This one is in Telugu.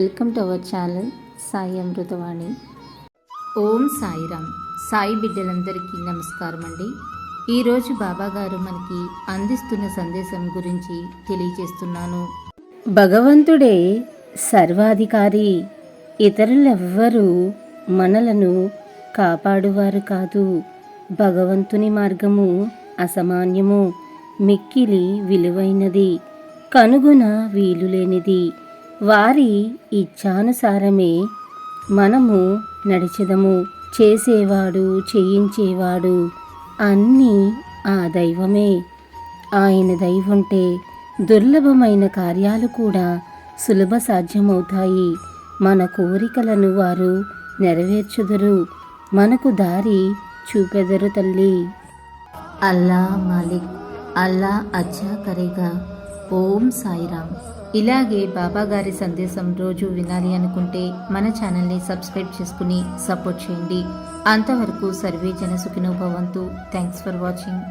Welcome to our channel Sai Amritavani. ఓం సాయిరామ్. సాయి బిడ్డలందరికీ నమస్కారం అండి. ఈరోజు బాబా గారు మనకి అందిస్తున్న సందేశం గురించి తెలియజేస్తున్నాను. భగవంతుడే సర్వాధికారి. ఇతరులెవ్వరూ మనలను కాపాడువారు కాదు. భగవంతుని మార్గము అసామాన్యము, మిక్కిలి విలువైనది, కనుగొన వీలులేనిది. వారి ఇచ్ఛానుసారమే మనము నడిచెదము. చేసేవాడు చేయించేవాడు అన్నీ ఆ దైవమే. ఆయన దైవుంటే దుర్లభమైన కార్యాలు కూడా సులభ సాధ్యమవుతాయి. మన కోరికలను వారు నెరవేర్చుదురు, మనకు దారి చూపెదరు తల్లి. అల్లా మాలిక్, అల్లా అచ్చా కరేగా. ఓం సాయిరామ్. ఇలాగే బాబా గారి సందేశం రోజు వినాలి అనుకుంటే మన ఛానల్ని సబ్స్క్రైబ్ చేసుకుని సపోర్ట్ చేయండి. అంతవరకు సర్వే జన సుఖినో భవంతు. Thanks for watching.